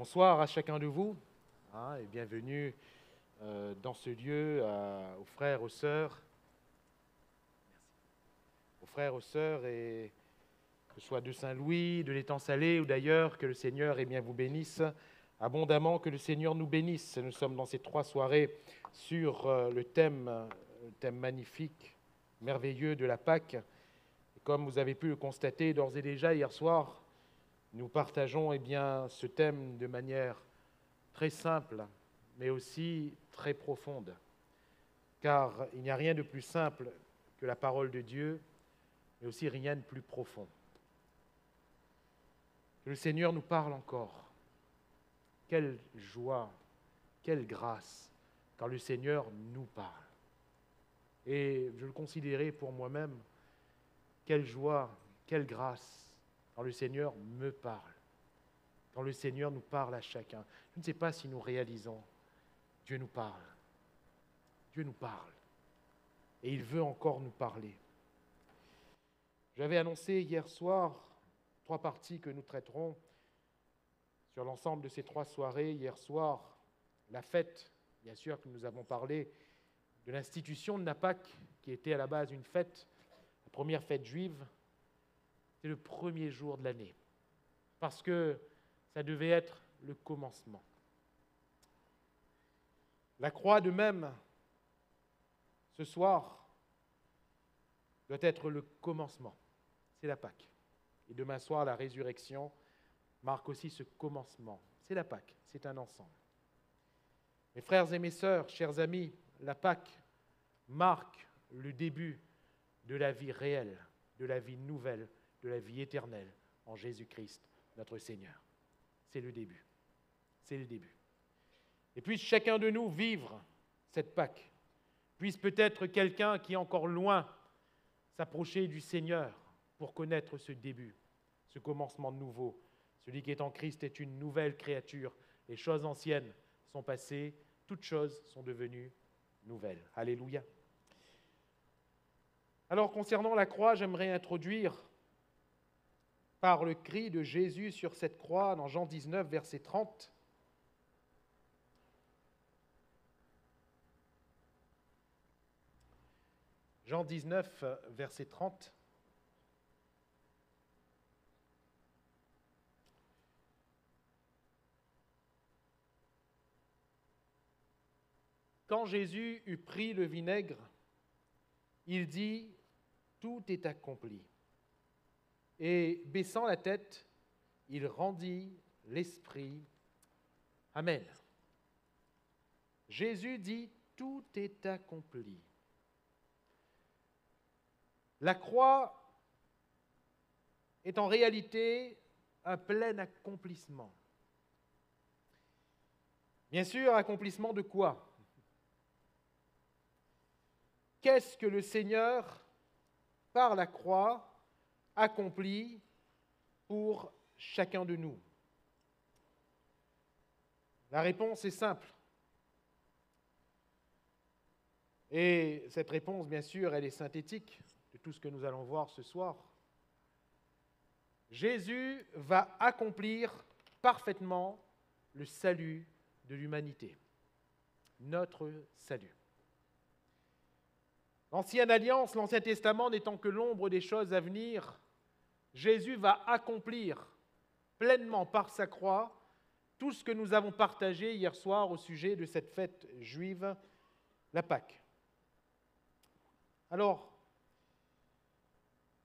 Bonsoir à chacun de vous et bienvenue dans ce lieu aux frères, aux sœurs. Aux frères, aux sœurs, et que ce soit de Saint-Louis, de l'Étang Salé ou d'ailleurs, que le Seigneur vous bénisse abondamment, que le Seigneur nous bénisse. Nous sommes dans ces 3 soirées sur le thème magnifique, merveilleux de la Pâque. Et comme vous avez pu le constater d'ores et déjà hier soir, nous partageons ce thème de manière très simple, mais aussi très profonde. Car il n'y a rien de plus simple que la parole de Dieu, mais aussi rien de plus profond. Que le Seigneur nous parle encore. Quelle joie, quelle grâce quand le Seigneur nous parle. Et je le considérais pour moi-même, quelle joie, quelle grâce quand le Seigneur me parle, quand le Seigneur nous parle à chacun. Je ne sais pas si nous réalisons, Dieu nous parle. Dieu nous parle. Et il veut encore nous parler. J'avais annoncé hier soir 3 parties que nous traiterons sur l'ensemble de ces 3 soirées. Hier soir, la fête, bien sûr que nous avons parlé de l'institution de la Pâque, qui était à la base une fête, la première fête juive. C'est le premier jour de l'année, parce que ça devait être le commencement. La croix de même, ce soir, doit être le commencement. C'est la Pâque. Et demain soir, la résurrection marque aussi ce commencement. C'est la Pâque, c'est un ensemble. Mes frères et mes sœurs, chers amis, la Pâque marque le début de la vie réelle, de la vie nouvelle, de la vie éternelle en Jésus-Christ, notre Seigneur. C'est le début. C'est le début. Et puisse chacun de nous vivre cette Pâque. Puisse peut-être quelqu'un qui est encore loin s'approcher du Seigneur pour connaître ce début, ce commencement nouveau. Celui qui est en Christ est une nouvelle créature. Les choses anciennes sont passées, toutes choses sont devenues nouvelles. Alléluia. Alors, concernant la croix, j'aimerais introduire par le cri de Jésus sur cette croix dans Jean 19, verset 30. Jean 19, verset 30. Quand Jésus eut pris le vinaigre, il dit « Tout est accompli ». Et baissant la tête, il rendit l'esprit. Amen. Jésus dit « Tout est accompli ». La croix est en réalité un plein accomplissement. Bien sûr, accomplissement de quoi? Qu'est-ce que le Seigneur, par la croix, accomplit pour chacun de nous? La réponse est simple. Et cette réponse, bien sûr, elle est synthétique de tout ce que nous allons voir ce soir. Jésus va accomplir parfaitement le salut de l'humanité, notre salut. L'Ancienne Alliance, l'Ancien Testament n'étant que l'ombre des choses à venir, Jésus va accomplir pleinement par sa croix tout ce que nous avons partagé hier soir au sujet de cette fête juive, la Pâque. Alors,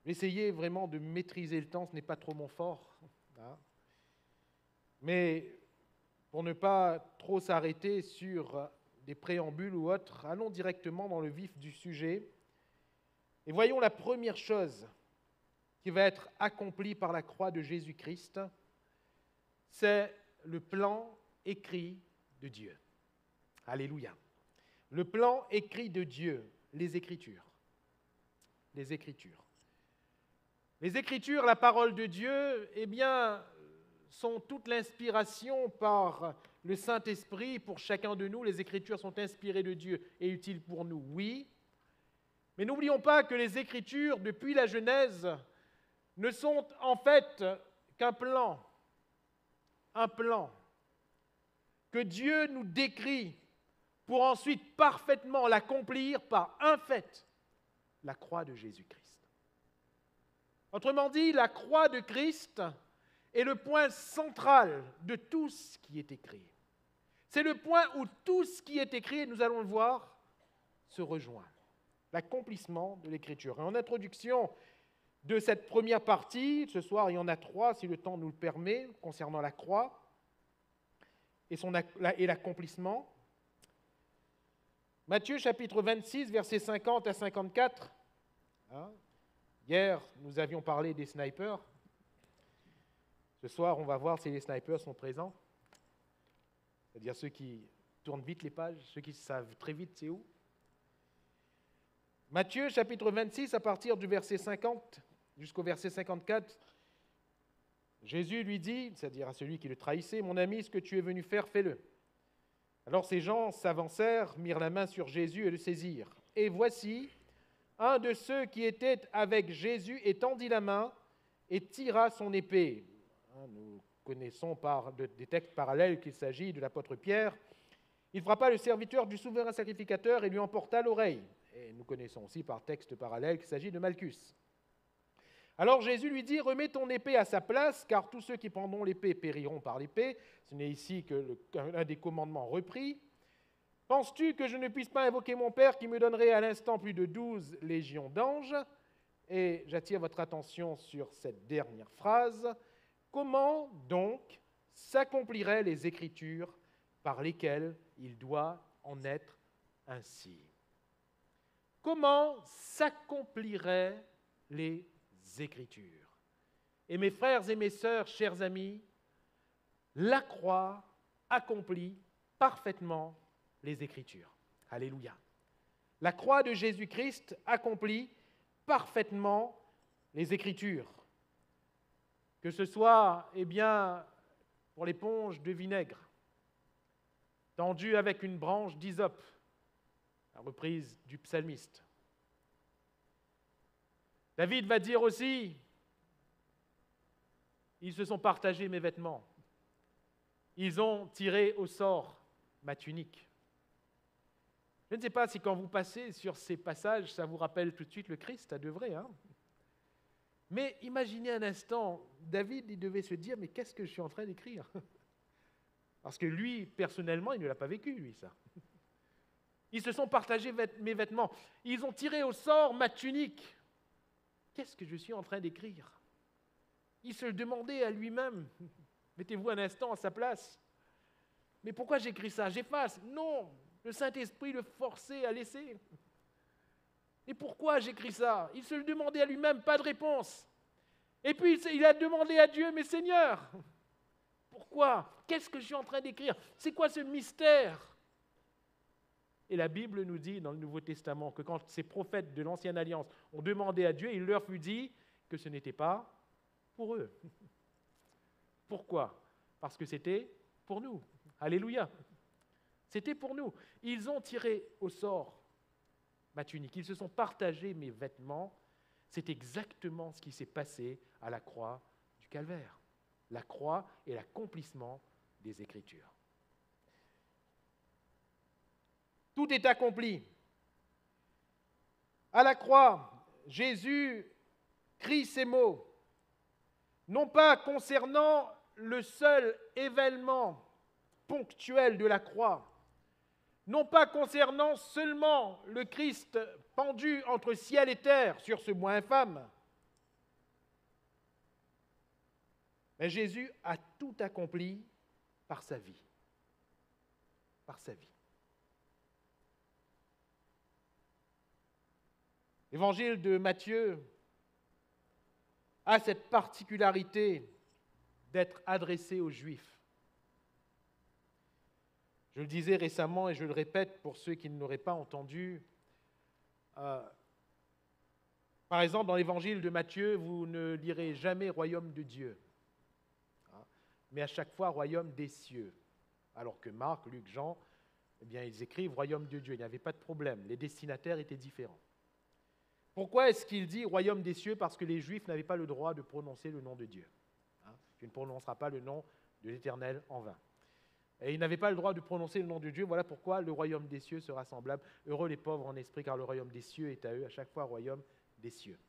essayez vraiment de maîtriser le temps, ce n'est pas trop mon fort. Mais pour ne pas trop s'arrêter sur des préambules ou autres, allons directement dans le vif du sujet et voyons la première chose qui va être accomplie par la croix de Jésus-Christ, c'est le plan écrit de Dieu. Alléluia. Le plan écrit de Dieu, les Écritures. Les Écritures. Les Écritures, la parole de Dieu, sont toute l'inspiration par le Saint-Esprit pour chacun de nous. Les Écritures sont inspirées de Dieu et utiles pour nous, oui. Mais n'oublions pas que les Écritures, depuis la Genèse, ne sont en fait qu'un plan. Un plan que Dieu nous décrit pour ensuite parfaitement l'accomplir par un fait, la croix de Jésus-Christ. Autrement dit, la croix de Christ est le point central de tout ce qui est écrit. C'est le point où tout ce qui est écrit, et nous allons le voir, se rejoint. L'accomplissement de l'Écriture. Et en introduction de cette première partie, ce soir il y en a 3 si le temps nous le permet, concernant la croix et l'accomplissement. Matthieu chapitre 26, versets 50 à 54. Hier, nous avions parlé des snipers. Ce soir, on va voir si les snipers sont présents. C'est-à-dire ceux qui tournent vite les pages, ceux qui savent très vite c'est où. Matthieu chapitre 26, à partir du verset 50 jusqu'au verset 54, Jésus lui dit, c'est-à-dire à celui qui le trahissait, « Mon ami, ce que tu es venu faire, fais-le. » Alors ces gens s'avancèrent, mirent la main sur Jésus et le saisirent. Et voici, un de ceux qui étaient avec Jésus étendit la main et tira son épée. Nous connaissons par des textes parallèles qu'il s'agit de l'apôtre Pierre. Il frappa le serviteur du souverain sacrificateur et lui emporta l'oreille. Et nous connaissons aussi par texte parallèle qu'il s'agit de Malchus. Alors Jésus lui dit, « Remets ton épée à sa place, car tous ceux qui prendront l'épée périront par l'épée. » Ce n'est ici qu'un des commandements repris. « Penses-tu que je ne puisse pas invoquer mon Père qui me donnerait à l'instant plus de 12 légions d'anges ?» Et j'attire votre attention sur cette dernière phrase. « Comment donc s'accompliraient les Écritures par lesquelles il doit en être ainsi ?» Comment s'accompliraient les Écritures? Et mes frères et mes sœurs, chers amis, la croix accomplit parfaitement les Écritures. Alléluia. La croix de Jésus-Christ accomplit parfaitement les Écritures. Que ce soit, pour l'éponge de vinaigre, tendue avec une branche d'hysope, la reprise du psalmiste. David va dire aussi, ils se sont partagés mes vêtements, ils ont tiré au sort ma tunique. Je ne sais pas si quand vous passez sur ces passages, ça vous rappelle tout de suite le Christ, ça devrait, Mais imaginez un instant, David, il devait se dire, mais qu'est-ce que je suis en train d'écrire? Parce que lui, personnellement, il ne l'a pas vécu, lui, ça. Ils se sont partagés mes vêtements. Ils ont tiré au sort ma tunique. Qu'est-ce que je suis en train d'écrire? Il se le demandait à lui-même. Mettez-vous un instant à sa place. Mais pourquoi j'écris ça? J'efface. Non, le Saint-Esprit le forçait à laisser. Et pourquoi j'écris ça? Il se le demandait à lui-même, pas de réponse. Et puis il a demandé à Dieu, mais Seigneur, pourquoi? Qu'est-ce que je suis en train d'écrire? C'est quoi ce mystère? Et la Bible nous dit dans le Nouveau Testament que quand ces prophètes de l'Ancienne Alliance ont demandé à Dieu, il leur fut dit que ce n'était pas pour eux. Pourquoi? Parce que c'était pour nous. Alléluia. C'était pour nous. Ils ont tiré au sort ma tunique. Ils se sont partagés mes vêtements. C'est exactement ce qui s'est passé à la croix du Calvaire. La croix est l'accomplissement des Écritures. Tout est accompli. À la croix, Jésus crie ces mots, non pas concernant le seul événement ponctuel de la croix, non pas concernant seulement le Christ pendu entre ciel et terre sur ce bois infâme, mais Jésus a tout accompli par sa vie. Par sa vie. L'évangile de Matthieu a cette particularité d'être adressé aux Juifs. Je le disais récemment et je le répète pour ceux qui ne l'auraient pas entendu. Par exemple, dans l'évangile de Matthieu, vous ne lirez jamais royaume de Dieu, mais à chaque fois royaume des cieux. Alors que Marc, Luc, Jean, ils écrivent royaume de Dieu. Il n'y avait pas de problème. Les destinataires étaient différents. Pourquoi est-ce qu'il dit royaume des cieux? Parce que les Juifs n'avaient pas le droit de prononcer le nom de Dieu. Tu ne prononceras pas le nom de l'Éternel en vain. Et ils n'avaient pas le droit de prononcer le nom de Dieu. Voilà pourquoi le royaume des cieux sera semblable. Heureux les pauvres en esprit, car le royaume des cieux est à eux, à chaque fois royaume des cieux.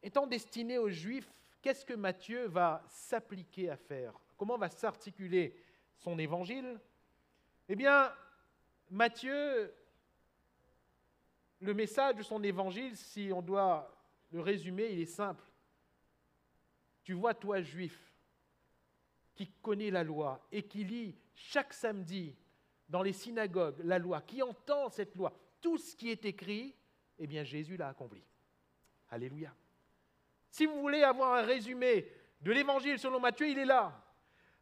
Étant destiné aux Juifs, qu'est-ce que Matthieu va s'appliquer à faire? Comment va s'articuler son évangile? Eh bien, Matthieu, le message de son évangile, si on doit le résumer, il est simple. Tu vois, toi, Juif, qui connaît la loi et qui lit chaque samedi dans les synagogues la loi, qui entend cette loi, tout ce qui est écrit, eh bien Jésus l'a accompli. Alléluia. Si vous voulez avoir un résumé de l'évangile selon Matthieu, il est là.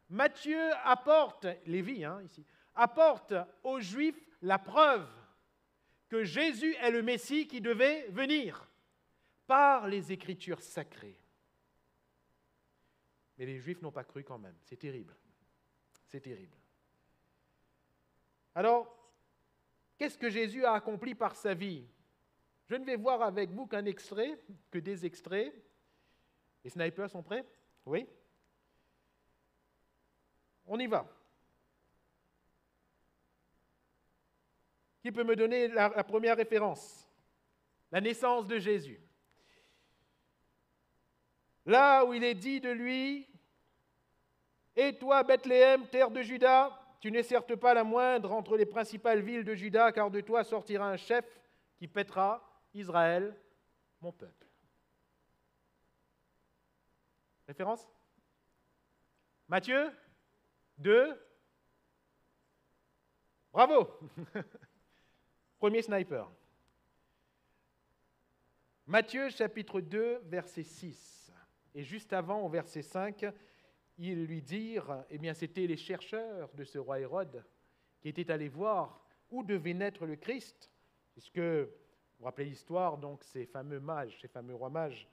Matthieu apporte, Lévi ici, apporte aux Juifs la preuve que Jésus est le Messie qui devait venir par les Écritures sacrées. Mais les Juifs n'ont pas cru quand même. C'est terrible. C'est terrible. Alors, qu'est-ce que Jésus a accompli par sa vie? Je ne vais voir avec vous qu'un extrait, que des extraits. Les snipers sont prêts? Oui? On y va. Qui peut me donner la première référence? La naissance de Jésus. Là où il est dit de lui, « Et toi, Bethléem, terre de Juda, tu n'es certes pas la moindre entre les principales villes de Juda, car de toi sortira un chef qui pètera Israël, mon peuple. » Référence? Matthieu 2. Bravo. Premier sniper. Matthieu chapitre 2, verset 6. Et juste avant, au verset 5, ils lui dirent, eh bien c'était les chercheurs de ce roi Hérode qui étaient allés voir où devait naître le Christ, puisque, vous vous rappelez l'histoire, donc ces fameux mages, ces fameux rois mages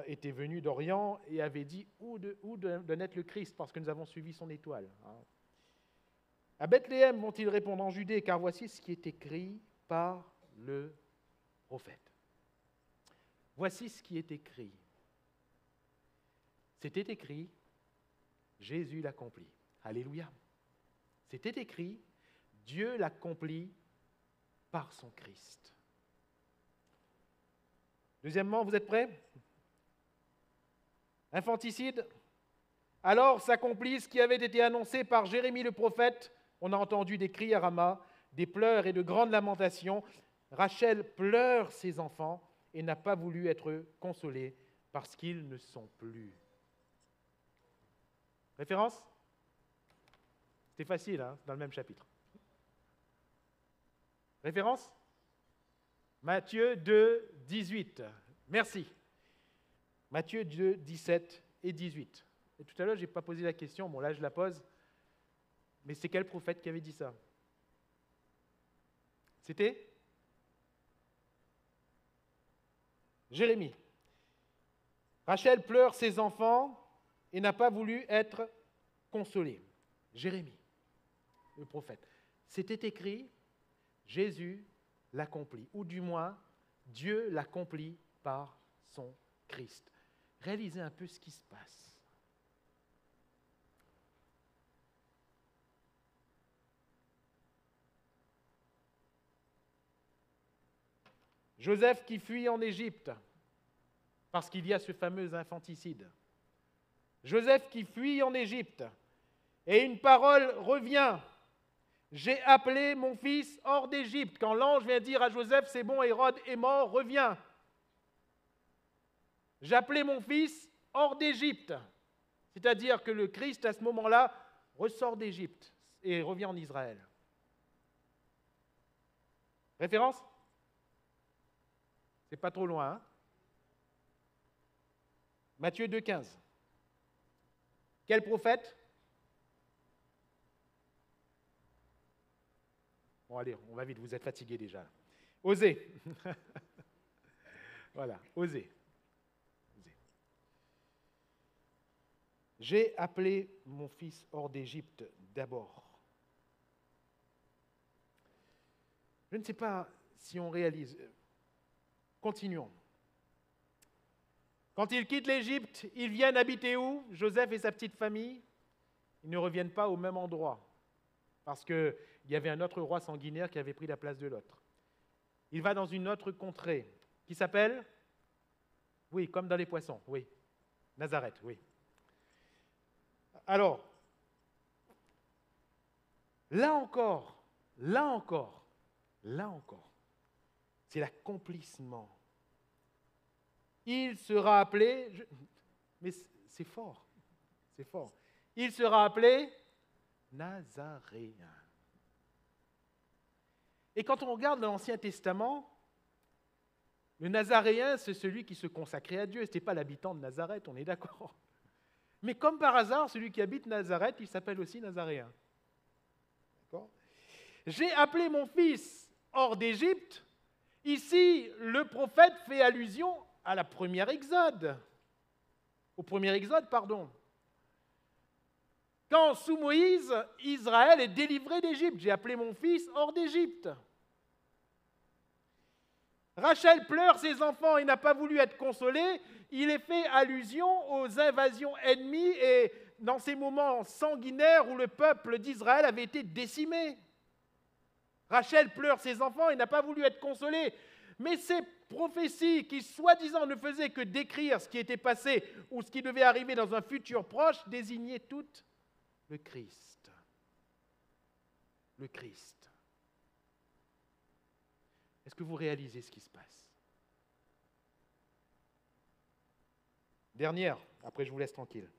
étaient venus d'Orient et avaient dit où de naître le Christ, parce que nous avons suivi son étoile. À Bethléem vont-ils répondre en Judée, car voici ce qui est écrit par le prophète. Voici ce qui est écrit. C'était écrit, Jésus l'accomplit. Alléluia. C'était écrit, Dieu l'accomplit par son Christ. Deuxièmement, vous êtes prêts? Infanticide. Alors s'accomplit ce qui avait été annoncé par Jérémie le prophète. On a entendu des cris à Rama, des pleurs et de grandes lamentations. Rachel pleure ses enfants et n'a pas voulu être consolée parce qu'ils ne sont plus. Référence? C'était facile, dans le même chapitre. Référence? Matthieu 2, 18. Merci. Matthieu 2, 17 et 18. Et tout à l'heure, je n'ai pas posé la question, bon là je la pose. Mais c'est quel prophète qui avait dit ça? C'était Jérémie. Rachel pleure ses enfants et n'a pas voulu être consolée. Jérémie, le prophète. C'était écrit, Jésus l'accomplit, ou du moins, Dieu l'accomplit par son Christ. Réalisez un peu ce qui se passe. Joseph qui fuit en Égypte, parce qu'il y a ce fameux infanticide. Joseph qui fuit en Égypte, et une parole revient. J'ai appelé mon fils hors d'Égypte. Quand l'ange vient dire à Joseph, c'est bon, Hérode est mort, reviens. J'ai appelé mon fils hors d'Égypte. C'est-à-dire que le Christ, à ce moment-là, ressort d'Égypte et revient en Israël. Référence? C'est pas trop loin, Matthieu 2,15. Quel prophète? Bon, allez, on va vite, vous êtes fatigués déjà. Osée. Voilà, Osée. J'ai appelé mon fils hors d'Égypte d'abord. Je ne sais pas si on réalise. Continuons. Quand ils quittent l'Égypte, ils viennent habiter où? Joseph et sa petite famille. ils ne reviennent pas au même endroit, parce qu'il y avait un autre roi sanguinaire qui avait pris la place de l'autre. Il va dans une autre contrée, qui s'appelle, oui, comme dans les poissons, oui, Nazareth, oui. Alors, là encore, c'est l'accomplissement. Il sera appelé, mais c'est fort, il sera appelé Nazaréen. Et quand on regarde l'Ancien Testament, le Nazaréen, c'est celui qui se consacrait à Dieu. Ce n'était pas l'habitant de Nazareth, on est d'accord. Mais comme par hasard, celui qui habite Nazareth, il s'appelle aussi Nazaréen. D'accord ? J'ai appelé mon fils hors d'Égypte. Ici, le prophète fait allusion à la première Exode. Au premier Exode, pardon. Quand, sous Moïse, Israël est délivré d'Égypte, j'ai appelé mon fils hors d'Égypte. Rachel pleure ses enfants et n'a pas voulu être consolée. Il est fait allusion aux invasions ennemies et dans ces moments sanguinaires où le peuple d'Israël avait été décimé. Rachel pleure ses enfants et n'a pas voulu être consolée. Mais ces prophéties qui, soi-disant, ne faisaient que décrire ce qui était passé ou ce qui devait arriver dans un futur proche, désignaient toutes le Christ. Le Christ. Est-ce que vous réalisez ce qui se passe? Dernière, après je vous laisse tranquille.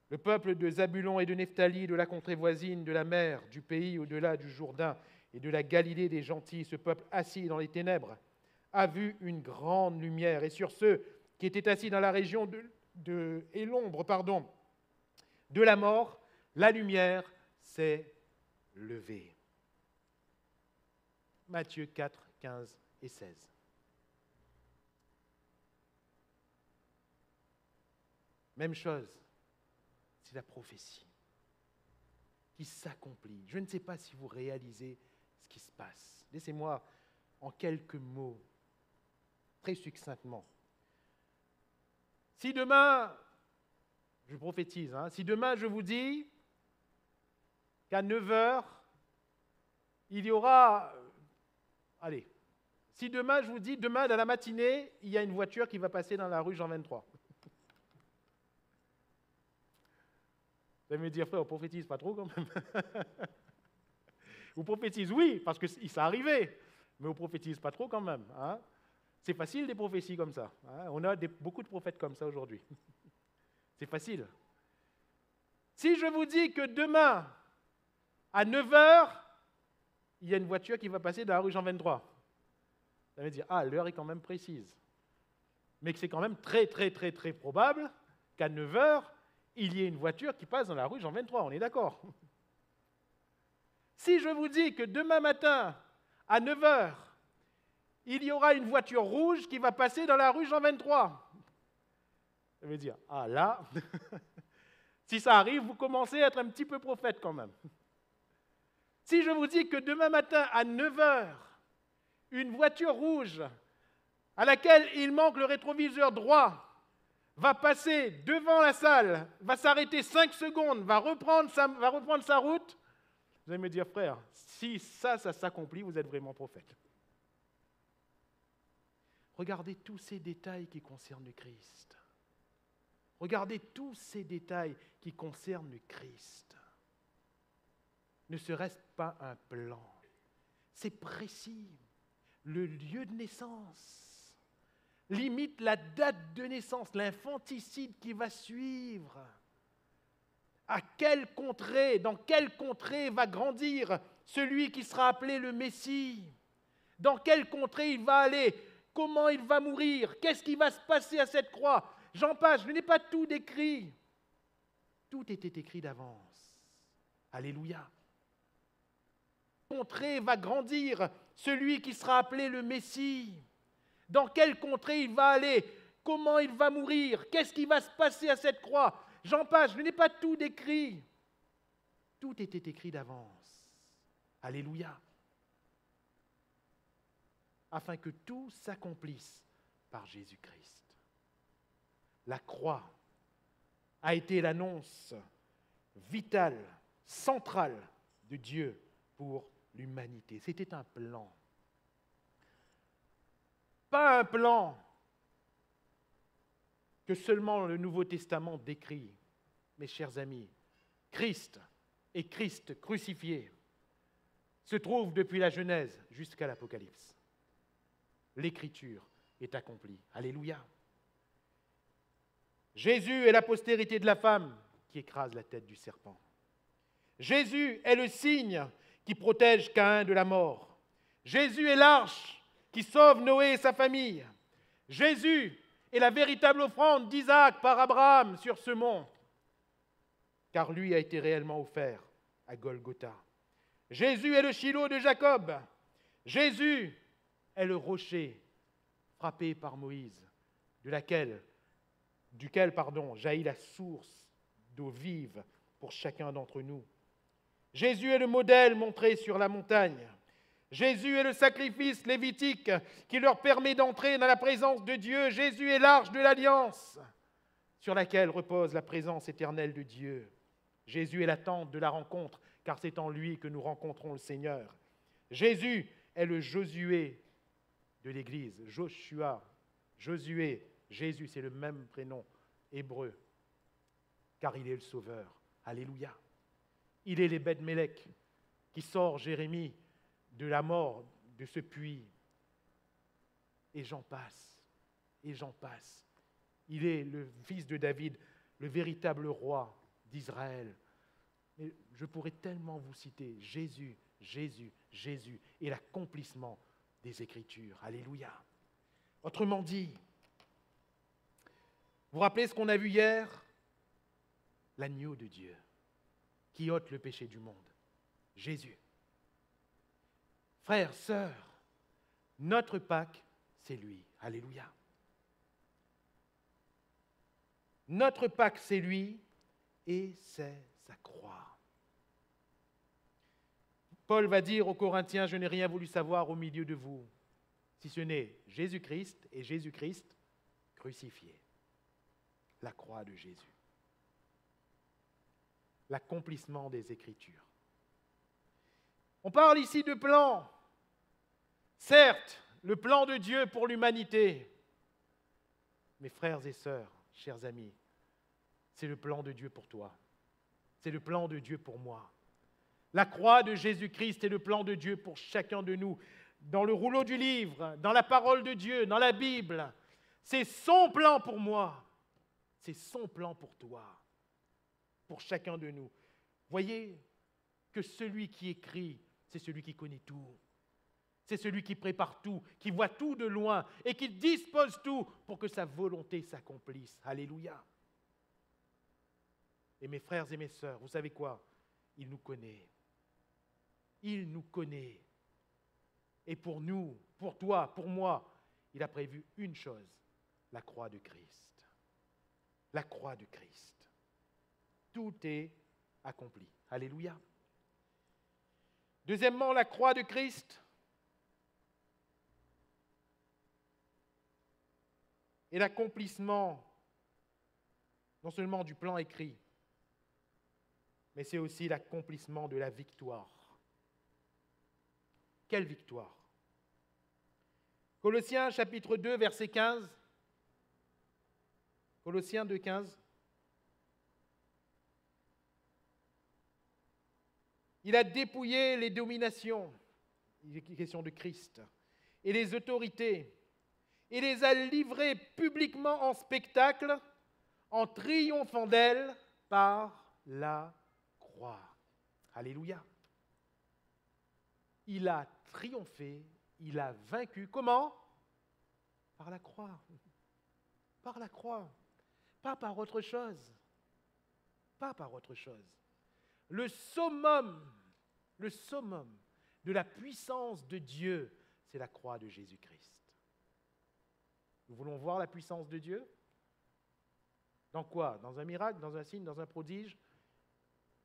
Le peuple de Zabulon et de Nephtali, de la contrée voisine, de la mer, du pays au-delà du Jourdain et de la Galilée des gentils, ce peuple assis dans les ténèbres, a vu une grande lumière. Et sur ceux qui étaient assis dans la région et l'ombre, de la mort, la lumière s'est levée. Matthieu 4, 15 et 16. Même chose, c'est la prophétie qui s'accomplit. Je ne sais pas si vous réalisez ce qui se passe. Laissez-moi en quelques mots, très succinctement. Si demain, je prophétise, si demain je vous dis qu'à 9h, il y aura... Allez, si demain je vous dis, demain dans la matinée, il y a une voiture qui va passer dans la rue Jean 23. Vous allez me dire, frère, on prophétise pas trop quand même. Vous prophétise, oui, parce que ça arrivé, mais on prophétise pas trop quand même. C'est facile des prophéties comme ça. On a beaucoup de prophètes comme ça aujourd'hui. C'est facile. Si je vous dis que demain, à 9h, il y a une voiture qui va passer dans la rue Jean 23. Vous allez me dire, l'heure est quand même précise. Mais que c'est quand même très, très, très, très probable qu'à 9h, il y ait une voiture qui passe dans la rue Jean 23. On est d'accord? Si je vous dis que demain matin, à 9h, il y aura une voiture rouge qui va passer dans la rue Jean 23, vous allez me dire, là, si ça arrive, vous commencez à être un petit peu prophète quand même. Si je vous dis que demain matin, à 9h, une voiture rouge à laquelle il manque le rétroviseur droit va passer devant la salle, va s'arrêter 5 secondes, va reprendre sa route, vous allez me dire, frère, si ça s'accomplit, vous êtes vraiment prophète. Regardez tous ces détails qui concernent le Christ. Regardez tous ces détails qui concernent le Christ. Ne serait-ce pas un plan? C'est précis. Le lieu de naissance, limite la date de naissance, l'infanticide qui va suivre. À quelle contrée, dans quelle contrée va grandir celui qui sera appelé le Messie? Dans quelle contrée il va aller? Comment il va mourir? Qu'est-ce qui va se passer à cette croix? J'en passe, je n'ai pas tout décrit. Tout était écrit d'avance. Alléluia. Contrée va grandir celui qui sera appelé le Messie? Dans quelle contrée il va aller? Comment il va mourir? Qu'est-ce qui va se passer à cette croix? J'en passe, je n'ai pas tout décrit. Tout était écrit d'avance. Alléluia. Afin que tout s'accomplisse par Jésus-Christ. La croix a été l'annonce vitale, centrale de Dieu pour l'humanité. C'était un plan. Pas un plan que seulement le Nouveau Testament décrit, mes chers amis. Christ et Christ crucifié se trouve depuis la Genèse jusqu'à l'Apocalypse. L'Écriture est accomplie. Alléluia. Jésus est la postérité de la femme qui écrase la tête du serpent. Jésus est le signe qui protège Caïn de la mort. Jésus est l'arche qui sauve Noé et sa famille. Jésus est la véritable offrande d'Isaac par Abraham sur ce mont, car lui a été réellement offert à Golgotha. Jésus est le Shiloh de Jacob. Jésus est le rocher frappé par Moïse, duquel jaillit la source d'eau vive pour chacun d'entre nous. Jésus est le modèle montré sur la montagne. Jésus est le sacrifice lévitique qui leur permet d'entrer dans la présence de Dieu. Jésus est l'arche de l'alliance sur laquelle repose la présence éternelle de Dieu. Jésus est la tente de la rencontre, car c'est en lui que nous rencontrons le Seigneur. Jésus est le Josué de l'Église. Joshua, Josué, Jésus, c'est le même prénom hébreu, car il est le Sauveur. Alléluia. Il est l'Ébed-Mélec qui sort Jérémie de la mort, de ce puits. Et j'en passe, et j'en passe. Il est le fils de David, le véritable roi d'Israël. Et je pourrais tellement vous citer Jésus, Jésus, Jésus et l'accomplissement des Écritures. Alléluia. Autrement dit, vous vous rappelez ce qu'on a vu hier? L'agneau de Dieu qui ôte le péché du monde. Jésus. Frères, sœurs, notre Pâques, c'est lui. Alléluia. Notre Pâques, c'est lui et c'est sa croix. Paul va dire aux Corinthiens, je n'ai rien voulu savoir au milieu de vous, si ce n'est Jésus-Christ et Jésus-Christ crucifié. La croix de Jésus. L'accomplissement des Écritures. On parle ici de plan. Certes, le plan de Dieu pour l'humanité. Mes frères et sœurs, chers amis, c'est le plan de Dieu pour toi. C'est le plan de Dieu pour moi. La croix de Jésus-Christ est le plan de Dieu pour chacun de nous. Dans le rouleau du livre, dans la parole de Dieu, dans la Bible, c'est son plan pour moi. C'est son plan pour toi, pour chacun de nous. Voyez que celui qui écrit, c'est celui qui connaît tout. C'est celui qui prépare tout, qui voit tout de loin et qui dispose tout pour que sa volonté s'accomplisse. Alléluia. Et mes frères et mes sœurs, vous savez quoi? Il nous connaît. Il nous connaît. Et pour nous, pour toi, pour moi, il a prévu une chose, la croix de Christ. La croix de Christ. Tout est accompli. Alléluia. Deuxièmement, la croix de Christ est l'accomplissement non seulement du plan écrit, mais c'est aussi l'accomplissement de la victoire. Quelle victoire? Colossiens chapitre 2, verset 15. Colossiens 2, 15. Il a dépouillé les dominations, il est question de Christ, et les autorités, et les a livrées publiquement en spectacle, en triomphant d'elles par la croix. Alléluia. Il a triomphé, il a vaincu. Comment? Par la croix. Par la croix. Pas par autre chose. Pas par autre chose. Le summum de la puissance de Dieu, c'est la croix de Jésus-Christ. Nous voulons voir la puissance de Dieu? Dans quoi? Dans un miracle, dans un signe, dans un prodige?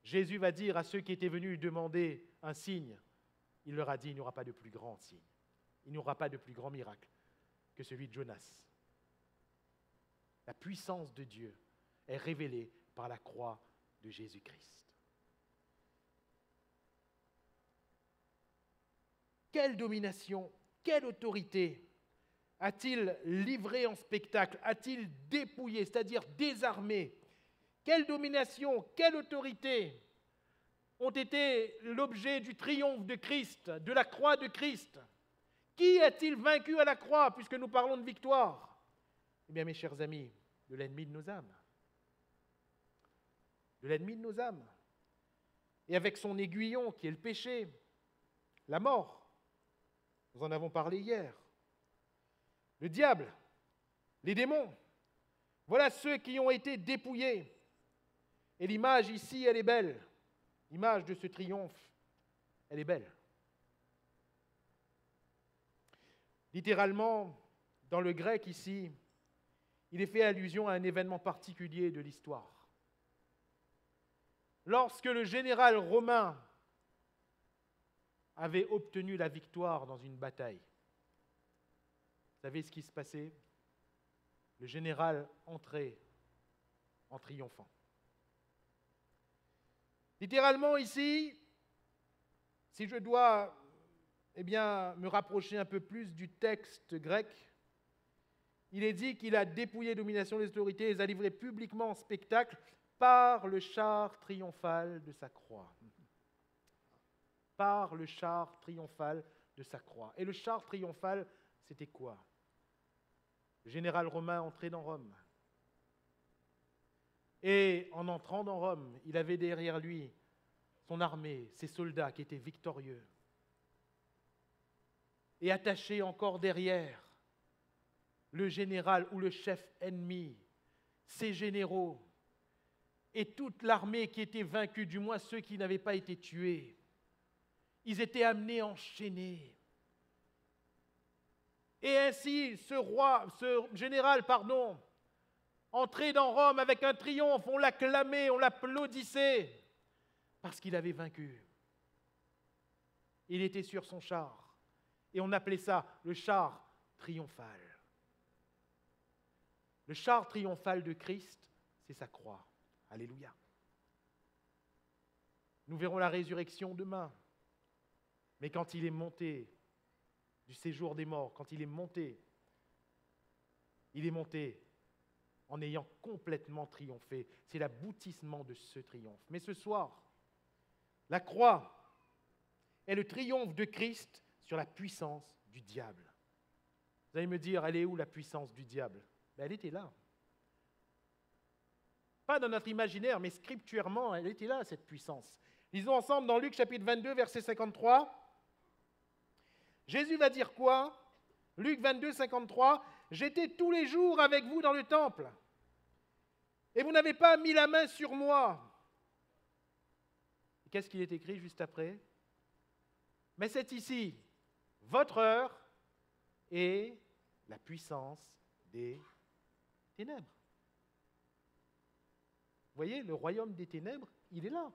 Jésus va dire à ceux qui étaient venus lui demander un signe, il leur a dit, il n'y aura pas de plus grand signe, il n'y aura pas de plus grand miracle que celui de Jonas. La puissance de Dieu est révélée par la croix de Jésus-Christ. Quelle domination, quelle autorité a-t-il livré en spectacle, a-t-il dépouillé, c'est-à-dire désarmé? Quelle domination, quelle autorité ont été l'objet du triomphe de Christ, de la croix de Christ? Qui a-t-il vaincu à la croix, puisque nous parlons de victoire? Eh bien, mes chers amis, de l'ennemi de nos âmes. De l'ennemi de nos âmes. Et avec son aiguillon, qui est le péché, la mort. Nous en avons parlé hier. Le diable, les démons, voilà ceux qui ont été dépouillés. Et l'image ici, elle est belle. L'image de ce triomphe, elle est belle. Littéralement, dans le grec ici, il est fait allusion à un événement particulier de l'histoire. Lorsque le général romain avait obtenu la victoire dans une bataille, vous savez ce qui se passait? Le général entrait en triomphant. Littéralement ici, si je dois me rapprocher un peu plus du texte grec, il est dit qu'il a dépouillé domination des autorités et les a livrés publiquement en spectacle par le char triomphal de sa croix. Par le char triomphal de sa croix. Et le char triomphal, c'était quoi? Le général romain entrait dans Rome. Et en entrant dans Rome, il avait derrière lui son armée, ses soldats qui étaient victorieux. Et attaché encore derrière, le général ou le chef ennemi, ses généraux, et toute l'armée qui était vaincue, du moins ceux qui n'avaient pas été tués. Ils étaient amenés enchaînés. Et ainsi, ce général, entrait dans Rome avec un triomphe, on l'acclamait, on l'applaudissait, parce qu'il avait vaincu. Il était sur son char, et on appelait ça le char triomphal. Le char triomphal de Christ, c'est sa croix. Alléluia. Nous verrons la résurrection demain. Mais quand il est monté du séjour des morts, quand il est monté en ayant complètement triomphé. C'est l'aboutissement de ce triomphe. Mais ce soir, la croix est le triomphe de Christ sur la puissance du diable. Vous allez me dire, elle est où la puissance du diable? Elle était là. Pas dans notre imaginaire, mais scripturairement, elle était là, cette puissance. Lisons ensemble dans Luc chapitre 22, verset 53. Jésus va dire quoi? Luc 22, 53. « J'étais tous les jours avec vous dans le temple, et vous n'avez pas mis la main sur moi. » Qu'est-ce qu'il est écrit juste après? « Mais c'est ici votre heure et la puissance des ténèbres. » Vous voyez, le royaume des ténèbres, il est là.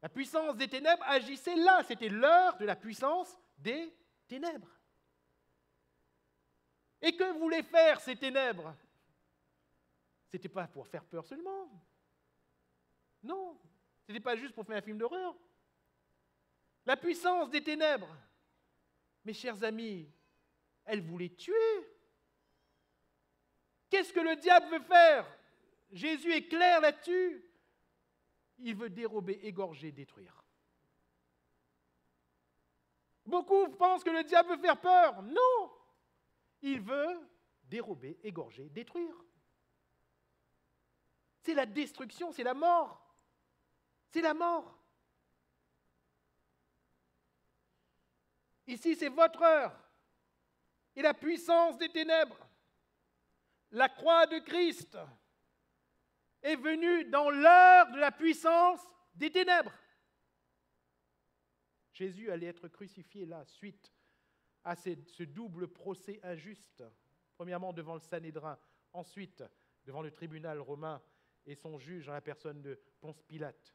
La puissance des ténèbres agissait là. C'était l'heure de la puissance des ténèbres. Et que voulaient faire ces ténèbres? Ce n'était pas pour faire peur seulement. Non, ce n'était pas juste pour faire un film d'horreur. La puissance des ténèbres, mes chers amis, elle voulait tuer. Qu'est-ce que le diable veut faire? Jésus est clair là-dessus. Il veut dérober, égorger, détruire. Beaucoup pensent que le diable veut faire peur. Non! Il veut dérober, égorger, détruire. C'est la destruction, c'est la mort. C'est la mort. Ici, c'est votre heure et la puissance des ténèbres. La croix de Christ est venue dans l'heure de la puissance des ténèbres. Jésus allait être crucifié là, suite à ce double procès injuste. Premièrement, devant le Sanhédrin, ensuite, devant le tribunal romain et son juge en la personne de Ponce Pilate.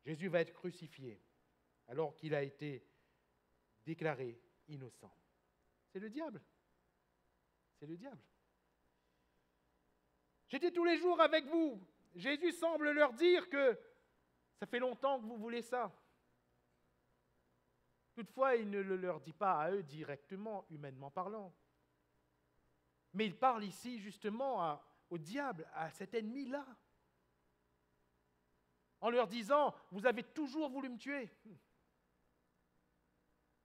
Jésus va être crucifié alors qu'il a été déclaré innocent. C'est le diable. C'est le diable. J'étais tous les jours avec vous. Jésus semble leur dire que ça fait longtemps que vous voulez ça. Toutefois, il ne le leur dit pas à eux directement, humainement parlant. Mais il parle ici justement au diable, à cet ennemi-là. En leur disant, vous avez toujours voulu me tuer.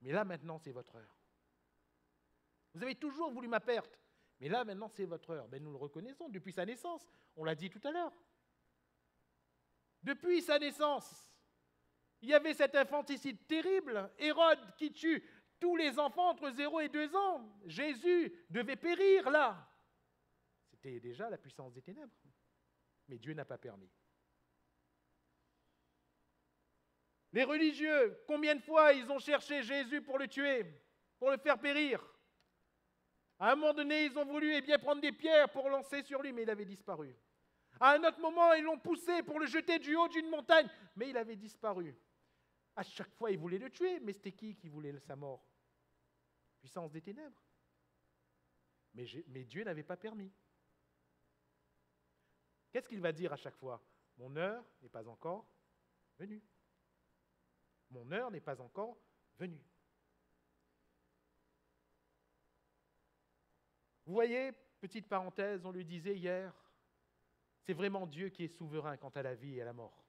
Mais là, maintenant, c'est votre heure. Vous avez toujours voulu ma perte. Mais là, maintenant, c'est votre heure. Ben, nous le reconnaissons depuis sa naissance. On l'a dit tout à l'heure. Depuis sa naissance, il y avait cet infanticide terrible. Hérode qui tue tous les enfants entre 0 et 2 ans. Jésus devait périr là. C'était déjà la puissance des ténèbres. Mais Dieu n'a pas permis. Les religieux, combien de fois ils ont cherché Jésus pour le tuer, pour le faire périr? À un moment donné, ils ont voulu prendre des pierres pour lancer sur lui, mais il avait disparu. À un autre moment, ils l'ont poussé pour le jeter du haut d'une montagne, mais il avait disparu. À chaque fois, ils voulaient le tuer, mais c'était qui voulait sa mort? Puissance des ténèbres. Mais Dieu n'avait pas permis. Qu'est-ce qu'il va dire à chaque fois? Mon heure n'est pas encore venue. Mon heure n'est pas encore venue. Vous voyez, petite parenthèse, on le disait hier, c'est vraiment Dieu qui est souverain quant à la vie et à la mort.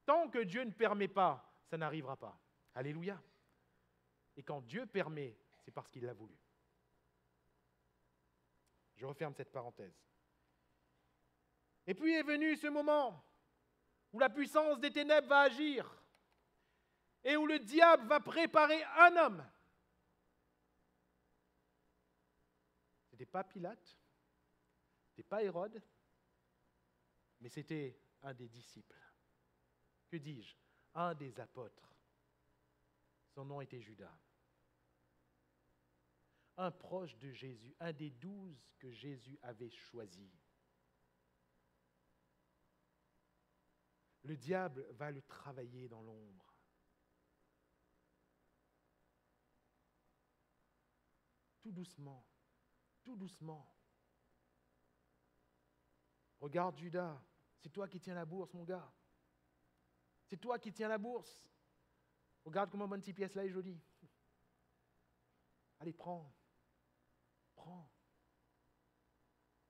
Tant que Dieu ne permet pas, ça n'arrivera pas. Alléluia. Et quand Dieu permet, c'est parce qu'il l'a voulu. Je referme cette parenthèse. Et puis est venu ce moment où la puissance des ténèbres va agir et où le diable va préparer un homme. Ce n'était pas Pilate, ce n'était pas Hérode, mais c'était un des disciples. Que dis-je? Un des apôtres. Son nom était Judas. Un proche de Jésus, un des 12 que Jésus avait choisis. Le diable va le travailler dans l'ombre. Tout doucement, tout doucement. Regarde Judas, c'est toi qui tiens la bourse, mon gars. C'est toi qui tiens la bourse. Regarde comment mon petit pièce là est jolie. Allez, prends. Prends.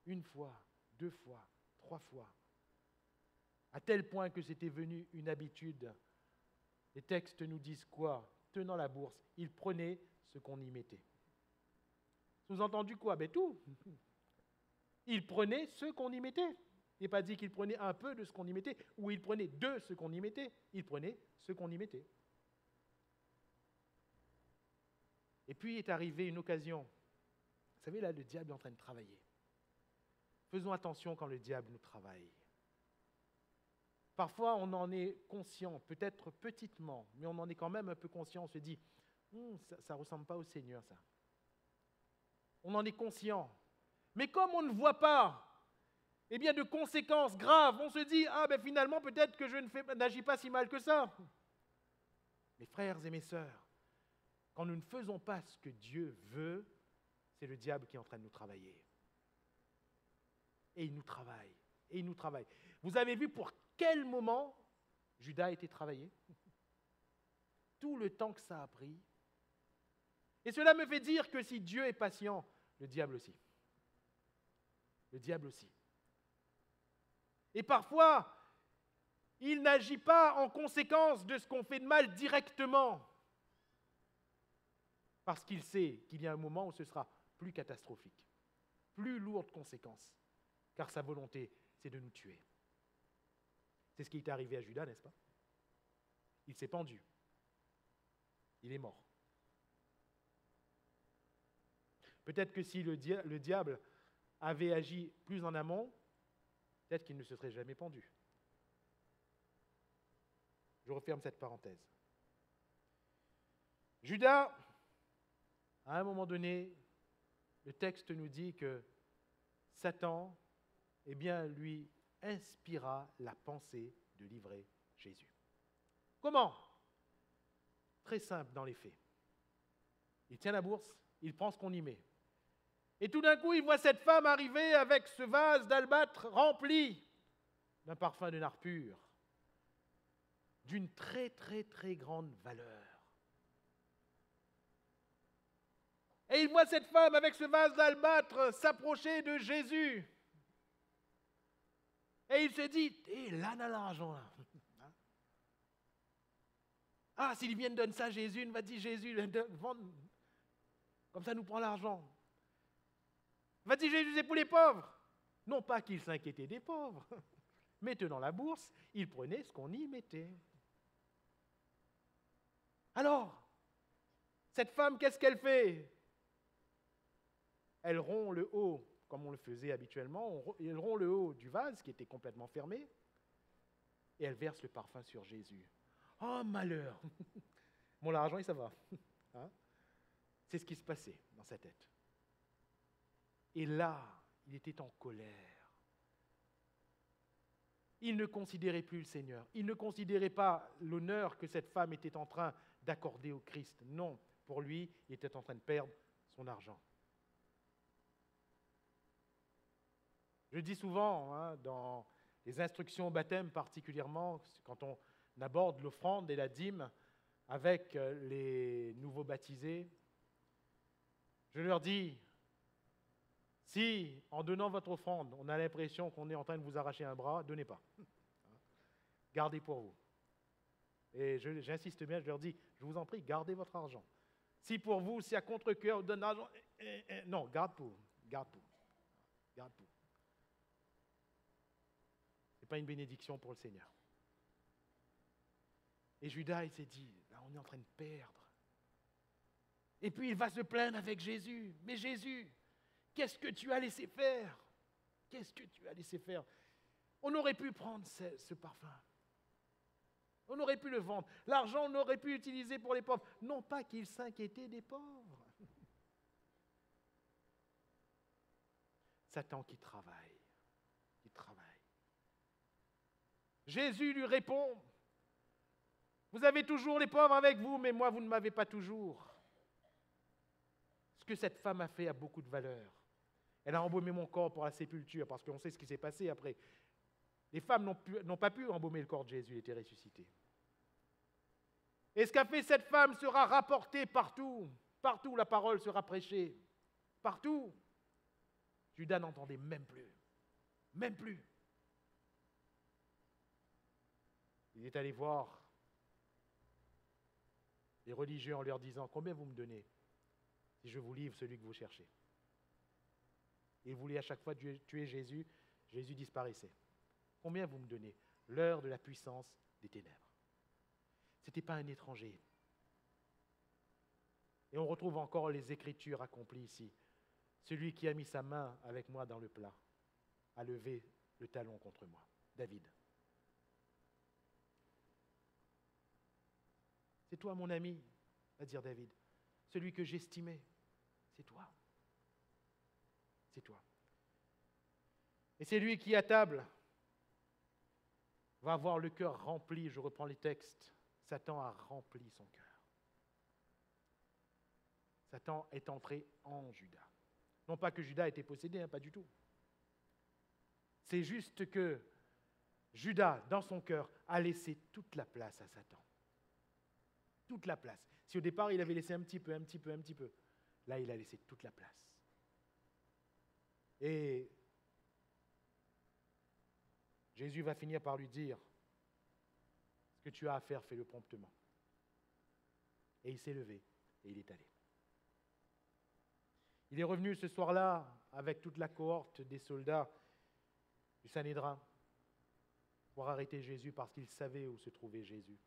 Une fois, 2 fois, 3 fois. À tel point que c'était devenu une habitude. Les textes nous disent quoi? Tenant la bourse, il prenait ce qu'on y mettait. Sous-entendu quoi? Ben tout. Il prenait ce qu'on y mettait. Il n'est pas dit qu'il prenait un peu de ce qu'on y mettait, ou il prenait de ce qu'on y mettait. Il prenait ce qu'on y mettait. Et puis est arrivée une occasion. Vous savez, là, le diable est en train de travailler. Faisons attention quand le diable nous travaille. Parfois, on en est conscient, peut-être petitement, mais on en est quand même un peu conscient. On se dit, ça ne ressemble pas au Seigneur, ça. On en est conscient. Mais comme on ne voit pas, de conséquences graves, on se dit, finalement, peut-être que je n'agis pas si mal que ça. Mes frères et mes sœurs, quand nous ne faisons pas ce que Dieu veut, c'est le diable qui est en train de nous travailler. Et il nous travaille, et il nous travaille. Vous avez vu pour quel moment Judas a été travaillé? Tout le temps que ça a pris. Et cela me fait dire que si Dieu est patient, le diable aussi. Le diable aussi. Et parfois, il n'agit pas en conséquence de ce qu'on fait de mal directement. Parce qu'il sait qu'il y a un moment où ce sera plus catastrophique, plus lourd de conséquences. Car sa volonté, c'est de nous tuer. C'est ce qui est arrivé à Judas, n'est-ce pas? Il s'est pendu. Il est mort. Peut-être que si le diable avait agi plus en amont, peut-être qu'il ne se serait jamais pendu. Je referme cette parenthèse. Judas, à un moment donné, le texte nous dit que Satan, lui inspira la pensée de livrer Jésus. Comment? Très simple dans les faits. Il tient la bourse, il prend ce qu'on y met. Et tout d'un coup, il voit cette femme arriver avec ce vase d'albâtre rempli d'un parfum de nard pur, d'une très très très grande valeur. Et il voit cette femme avec ce vase d'albâtre s'approcher de Jésus. Et il se dit, là, on a l'argent là. Ah, s'ils viennent donner ça à Jésus, il va dire Jésus, vendre. Comme ça, nous prend l'argent. Il va dire Jésus, c'est pour les pauvres. Non pas qu'il s'inquiétait des pauvres. Mettez dans la bourse, il prenait ce qu'on y mettait. Alors, cette femme, qu'est-ce qu'elle fait? Elle rompt le haut, comme on le faisait habituellement, elle rompt le haut du vase qui était complètement fermé, et elle verse le parfum sur Jésus. Oh, malheur! Bon, l'argent, ça va. Hein? C'est ce qui se passait dans sa tête. Et là, il était en colère. Il ne considérait plus le Seigneur. Il ne considérait pas l'honneur que cette femme était en train d'accorder au Christ. Non, pour lui, il était en train de perdre son argent. Je dis souvent, dans les instructions au baptême particulièrement, quand on aborde l'offrande et la dîme avec les nouveaux baptisés, je leur dis, si en donnant votre offrande, on a l'impression qu'on est en train de vous arracher un bras, donnez pas. Gardez pour vous. Et j'insiste bien, je leur dis, je vous en prie, gardez votre argent. Si pour vous, si à contre-cœur, on donne l'argent, non, garde pour vous. Garde pour vous. Garde pour vous. Ce n'est pas une bénédiction pour le Seigneur. Et Judas, il s'est dit, là, on est en train de perdre. Et puis il va se plaindre avec Jésus. Mais Jésus, qu'est-ce que tu as laissé faire? Qu'est-ce que tu as laissé faire? On aurait pu prendre ce parfum. On aurait pu le vendre. L'argent, on aurait pu l'utiliser pour les pauvres. Non pas qu'il s'inquiétait des pauvres. Satan qui travaille. Qui travaille. Jésus lui répond, vous avez toujours les pauvres avec vous, mais moi, vous ne m'avez pas toujours. Ce que cette femme a fait a beaucoup de valeur. Elle a embaumé mon corps pour la sépulture, parce qu'on sait ce qui s'est passé après. Les femmes n'ont pas pu embaumer le corps de Jésus, il était ressuscité. Et ce qu'a fait cette femme sera rapporté partout. Partout où la parole sera prêchée. Partout. Judas n'entendait même plus. Même plus. Il est allé voir les religieux en leur disant, combien vous me donnez si je vous livre celui que vous cherchez? Il voulait à chaque fois tuer Jésus. Jésus disparaissait. Combien vous me donnez? L'heure de la puissance des ténèbres. Ce n'était pas un étranger. Et on retrouve encore les Écritures accomplies ici. Celui qui a mis sa main avec moi dans le plat a levé le talon contre moi. David. C'est toi, mon ami, va dire David. Celui que j'estimais, c'est toi. C'est toi. Et c'est lui qui, à table, va avoir le cœur rempli. Je reprends les textes. Satan a rempli son cœur. Satan est entré en Judas. Non pas que Judas était possédé, pas du tout. C'est juste que Judas, dans son cœur, a laissé toute la place à Satan. Toute la place. Si au départ, il avait laissé un petit peu, là, il a laissé toute la place. Et Jésus va finir par lui dire, ce que tu as à faire, fais-le promptement. Et il s'est levé et il est allé. Il est revenu ce soir-là avec toute la cohorte des soldats du Sanhédrin pour arrêter Jésus parce qu'il savait où se trouvait Jésus.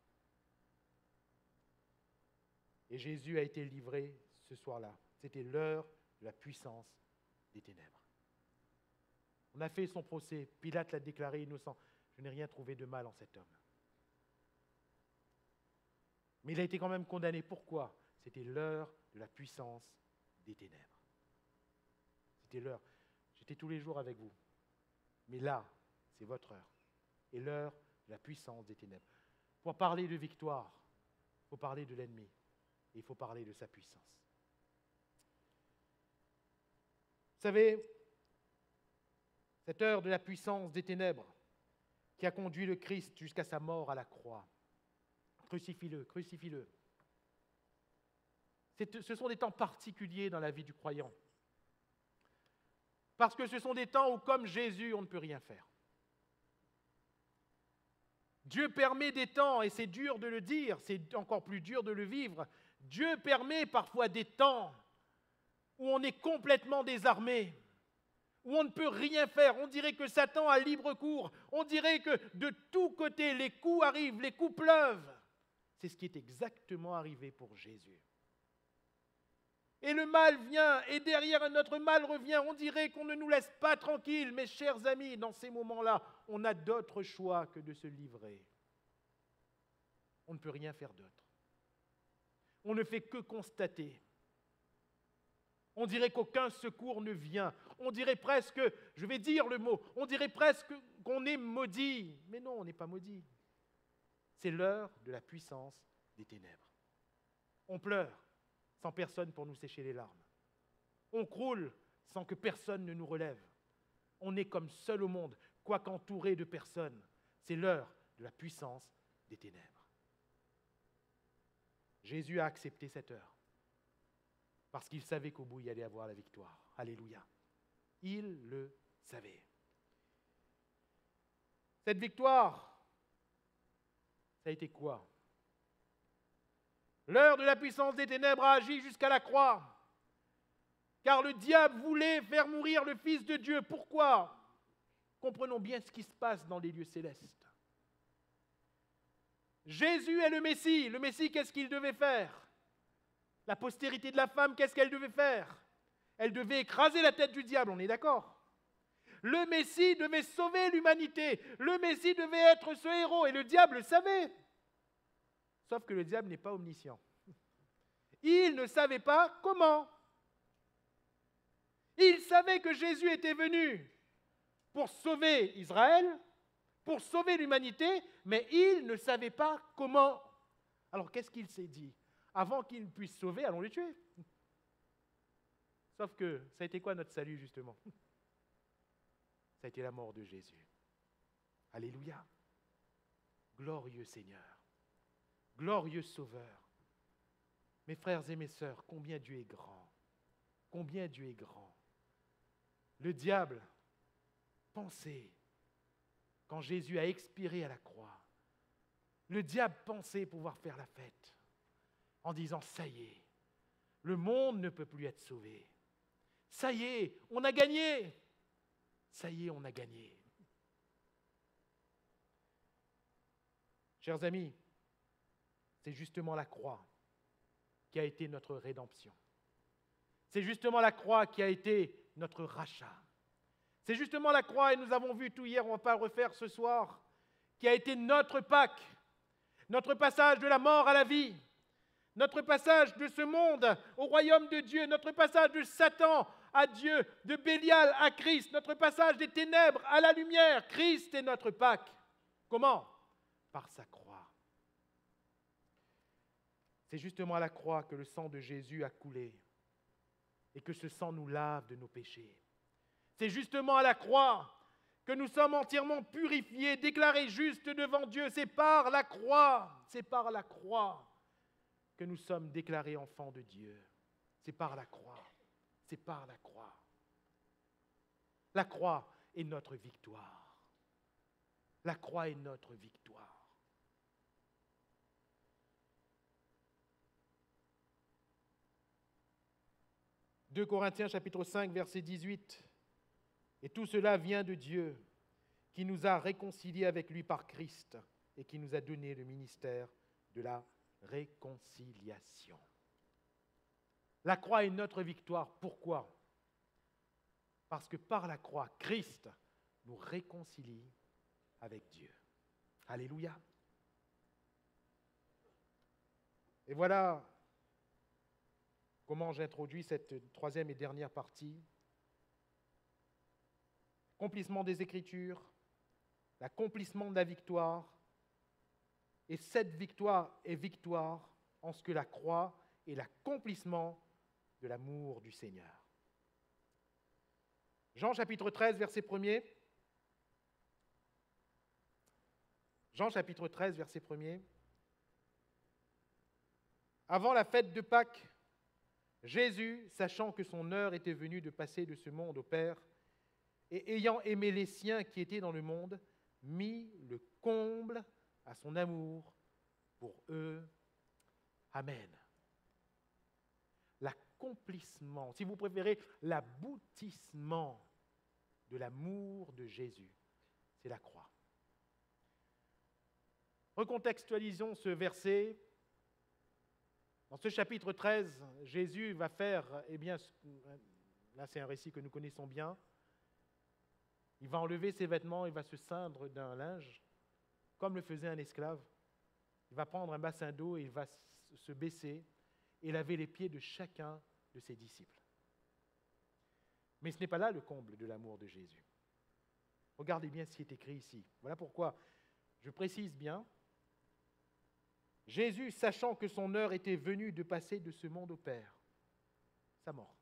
Et Jésus a été livré ce soir-là. C'était l'heure de la puissance des ténèbres. On a fait son procès. Pilate l'a déclaré innocent. Je n'ai rien trouvé de mal en cet homme. Mais il a été quand même condamné. Pourquoi? C'était l'heure de la puissance des ténèbres. C'était l'heure. J'étais tous les jours avec vous. Mais là, c'est votre heure. Et l'heure de la puissance des ténèbres. Pour parler de victoire, il faut parler de l'ennemi. Et il faut parler de sa puissance. Vous savez, cette heure de la puissance des ténèbres qui a conduit le Christ jusqu'à sa mort à la croix. Crucifie-le, crucifie-le. Ce sont des temps particuliers dans la vie du croyant. Parce que ce sont des temps où, comme Jésus, on ne peut rien faire. Dieu permet des temps, et c'est dur de le dire, c'est encore plus dur de le vivre. Dieu permet parfois des temps où on est complètement désarmé, où on ne peut rien faire. On dirait que Satan a libre cours. On dirait que de tous côtés, les coups arrivent, les coups pleuvent. C'est ce qui est exactement arrivé pour Jésus. Et le mal vient, et derrière un autre mal revient. On dirait qu'on ne nous laisse pas tranquilles. Mes chers amis, dans ces moments-là, on n'a d'autre choix que de se livrer. On ne peut rien faire d'autre. On ne fait que constater. On dirait qu'aucun secours ne vient. On dirait presque, je vais dire le mot, on dirait presque qu'on est maudit. Mais non, on n'est pas maudit. C'est l'heure de la puissance des ténèbres. On pleure sans personne pour nous sécher les larmes. On croule sans que personne ne nous relève. On est comme seul au monde, quoique entouré de personnes. C'est l'heure de la puissance des ténèbres. Jésus a accepté cette heure parce qu'il savait qu'au bout, il allait avoir la victoire. Alléluia. Il le savait. Cette victoire, ça a été quoi? L'heure de la puissance des ténèbres a agi jusqu'à la croix, car le diable voulait faire mourir le Fils de Dieu. Pourquoi? Comprenons bien ce qui se passe dans les lieux célestes. Jésus est le Messie. Le Messie, qu'est-ce qu'il devait faire? La postérité de la femme, qu'est-ce qu'elle devait faire? Elle devait écraser la tête du diable, on est d'accord? Le Messie devait sauver l'humanité. Le Messie devait être ce héros, et le diable le savait. Sauf que le diable n'est pas omniscient. Il ne savait pas comment. Il savait que Jésus était venu pour sauver Israël, pour sauver l'humanité, mais il ne savait pas comment. Alors qu'est-ce qu'il s'est dit? Avant qu'il puisse sauver, allons le tuer. Sauf que, ça a été quoi notre salut justement? Ça a été la mort de Jésus. Alléluia. Glorieux Seigneur. Glorieux Sauveur. Mes frères et mes sœurs, combien Dieu est grand. Combien Dieu est grand. Le diable, pensez, quand Jésus a expiré à la croix, le diable pensait pouvoir faire la fête en disant « ça y est, le monde ne peut plus être sauvé. Ça y est, on a gagné. Ça y est, on a gagné. » Chers amis, c'est justement la croix qui a été notre rédemption. C'est justement la croix qui a été notre rachat. C'est justement la croix, et nous avons vu tout hier, on ne va pas le refaire ce soir, qui a été notre Pâques, notre passage de la mort à la vie, notre passage de ce monde au royaume de Dieu, notre passage de Satan à Dieu, de Bélial à Christ, notre passage des ténèbres à la lumière. Christ est notre Pâques. Comment? Par sa croix. C'est justement à la croix que le sang de Jésus a coulé et que ce sang nous lave de nos péchés. C'est justement à la croix que nous sommes entièrement purifiés, déclarés justes devant Dieu. C'est par la croix que nous sommes déclarés enfants de Dieu. C'est par la croix. C'est par la croix. La croix est notre victoire. La croix est notre victoire. « 2 Corinthiens chapitre 5, verset 18. « Et tout cela vient de Dieu, qui nous a réconciliés avec lui par Christ et qui nous a donné le ministère de la réconciliation. » La croix est notre victoire. Pourquoi? Parce que par la croix, Christ nous réconcilie avec Dieu. Alléluia. Et voilà comment j'introduis cette troisième et dernière partie. Accomplissement des Écritures, l'accomplissement de la victoire. Et cette victoire est victoire en ce que la croix est l'accomplissement de l'amour du Seigneur. Jean chapitre 13, verset 1er. Jean chapitre 13, verset 1er. Avant la fête de Pâques, Jésus, sachant que son heure était venue de passer de ce monde au Père, et ayant aimé les siens qui étaient dans le monde, mit le comble à son amour pour eux. Amen. L'accomplissement, si vous préférez, l'aboutissement de l'amour de Jésus, c'est la croix. Recontextualisons ce verset. Dans ce chapitre 13, Jésus va faire, là c'est un récit que nous connaissons bien, il va enlever ses vêtements, il va se ceindre d'un linge, comme le faisait un esclave. Il va prendre un bassin d'eau et il va se baisser et laver les pieds de chacun de ses disciples. Mais ce n'est pas là le comble de l'amour de Jésus. Regardez bien ce qui est écrit ici. Voilà pourquoi je précise bien. Jésus, sachant que son heure était venue de passer de ce monde au Père, sa mort,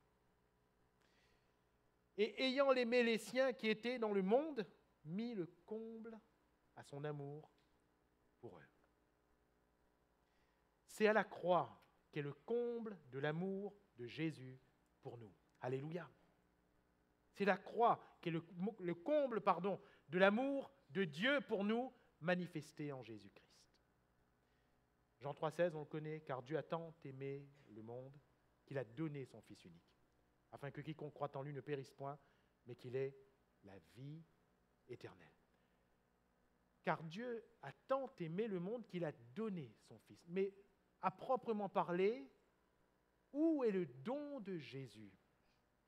et ayant aimé les siens qui étaient dans le monde, mit le comble à son amour pour eux. C'est à la croix qu'est le comble de l'amour de Jésus pour nous. Alléluia. C'est la croix qui est le comble de l'amour de Dieu pour nous, manifesté en Jésus-Christ. Jean 3,16, on le connaît, car Dieu a tant aimé le monde qu'il a donné son Fils unique, afin que quiconque croit en lui ne périsse point, mais qu'il ait la vie éternelle. Car Dieu a tant aimé le monde qu'il a donné son Fils. Mais à proprement parler, où est le don de Jésus ?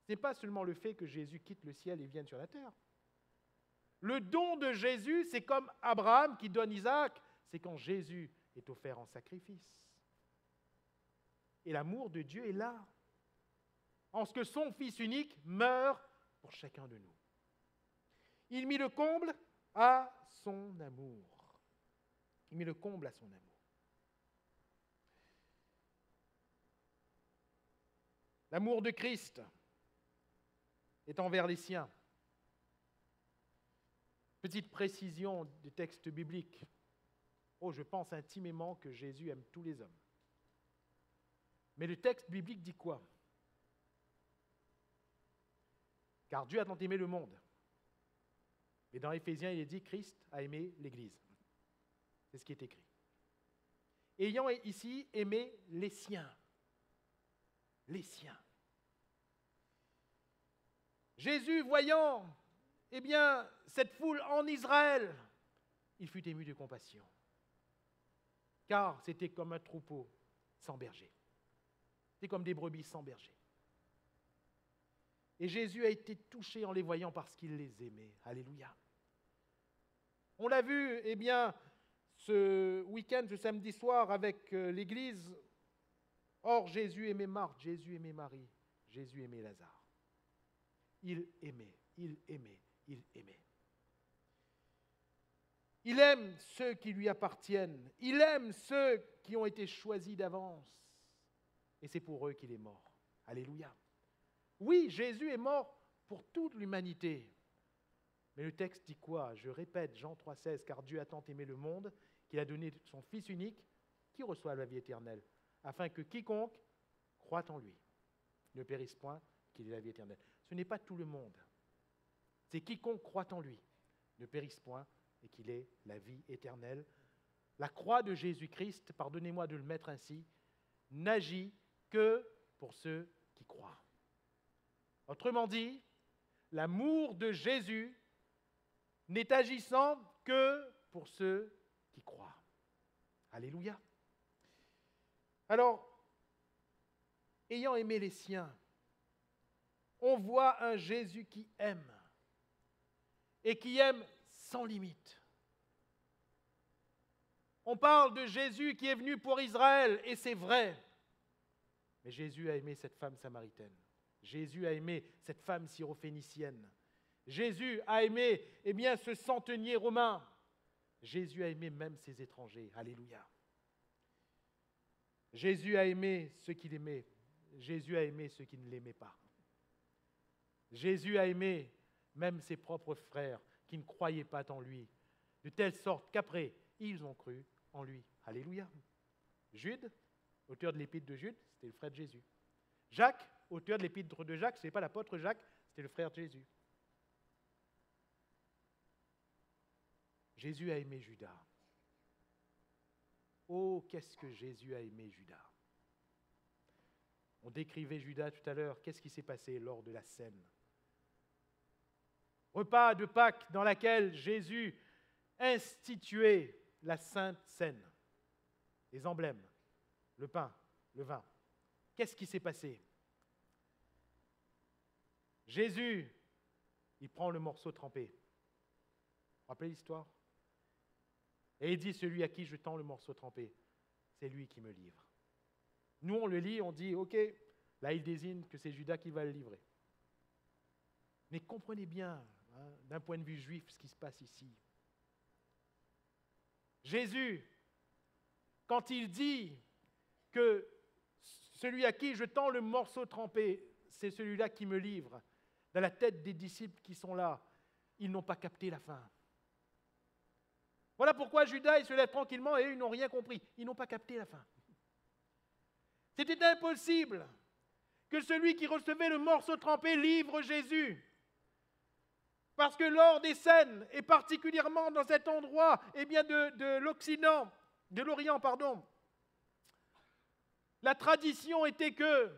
Ce n'est pas seulement le fait que Jésus quitte le ciel et vienne sur la terre. Le don de Jésus, c'est comme Abraham qui donne Isaac, c'est quand Jésus est offert en sacrifice. Et l'amour de Dieu est là, en ce que son Fils unique meurt pour chacun de nous. Il mit le comble à son amour. Il mit le comble à son amour. L'amour de Christ est envers les siens. Petite précision des textes bibliques. Oh, je pense intimement que Jésus aime tous les hommes. Mais le texte biblique dit quoi ? Car Dieu a tant aimé le monde. Et dans Éphésiens, il est dit Christ a aimé l'Église. C'est ce qui est écrit. Ayant ici aimé les siens. Les siens. Jésus, voyant, cette foule en Israël, il fut ému de compassion. Car c'était comme un troupeau sans berger. C'était comme des brebis sans berger. Et Jésus a été touché en les voyant parce qu'il les aimait. Alléluia. On l'a vu, ce week-end, ce samedi soir, avec l'Église. Or, Jésus aimait Marthe, Jésus aimait Marie, Jésus aimait Lazare. Il aimait, il aimait, il aimait. Il aime ceux qui lui appartiennent. Il aime ceux qui ont été choisis d'avance. Et c'est pour eux qu'il est mort. Alléluia. Oui, Jésus est mort pour toute l'humanité. Mais le texte dit quoi ? Je répète, Jean 3,16, car Dieu a tant aimé le monde qu'il a donné son Fils unique qui reçoit la vie éternelle, afin que quiconque croit en lui ne périsse point, qu'il ait la vie éternelle. Ce n'est pas tout le monde. C'est quiconque croit en lui ne périsse point et qu'il ait la vie éternelle. La croix de Jésus-Christ, pardonnez-moi de le mettre ainsi, n'agit que pour ceux qui croient. Autrement dit, l'amour de Jésus n'est agissant que pour ceux qui croient. Alléluia. Alors, ayant aimé les siens, on voit un Jésus qui aime et qui aime sans limite. On parle de Jésus qui est venu pour Israël, et c'est vrai. Mais Jésus a aimé cette femme samaritaine. Jésus a aimé cette femme syrophénicienne. Jésus a aimé, ce centenier romain. Jésus a aimé même ces étrangers. Alléluia. Jésus a aimé ceux qu'il aimait. Jésus a aimé ceux qui ne l'aimaient pas. Jésus a aimé même ses propres frères qui ne croyaient pas en lui, de telle sorte qu'après, ils ont cru en lui. Alléluia. Jude, auteur de l'épître de Jude, c'était le frère de Jésus. Jacques, auteur de l'épître de Jacques, ce n'est pas l'apôtre Jacques, c'était le frère de Jésus. Jésus a aimé Judas. Oh, qu'est-ce que Jésus a aimé Judas. On décrivait Judas tout à l'heure. Qu'est-ce qui s'est passé lors de la scène? Repas de Pâques dans laquelle Jésus instituait la Sainte Seine. Les emblèmes, le pain, le vin. Qu'est-ce qui s'est passé? Jésus, il prend le morceau trempé. Vous vous rappelez l'histoire? Et il dit, celui à qui je tends le morceau trempé, c'est lui qui me livre. Nous, on le lit, on dit, ok, là, il désigne que c'est Judas qui va le livrer. Mais comprenez bien, d'un point de vue juif, ce qui se passe ici. Jésus, quand il dit que celui à qui je tends le morceau trempé, c'est celui-là qui me livre, dans la tête des disciples qui sont là, ils n'ont pas capté la fin. Voilà pourquoi Judas, il se lève tranquillement et eux, ils n'ont rien compris. Ils n'ont pas capté la fin. C'était impossible que celui qui recevait le morceau trempé livre Jésus. Parce que lors des scènes, et particulièrement dans cet endroit de l'Orient, la tradition était que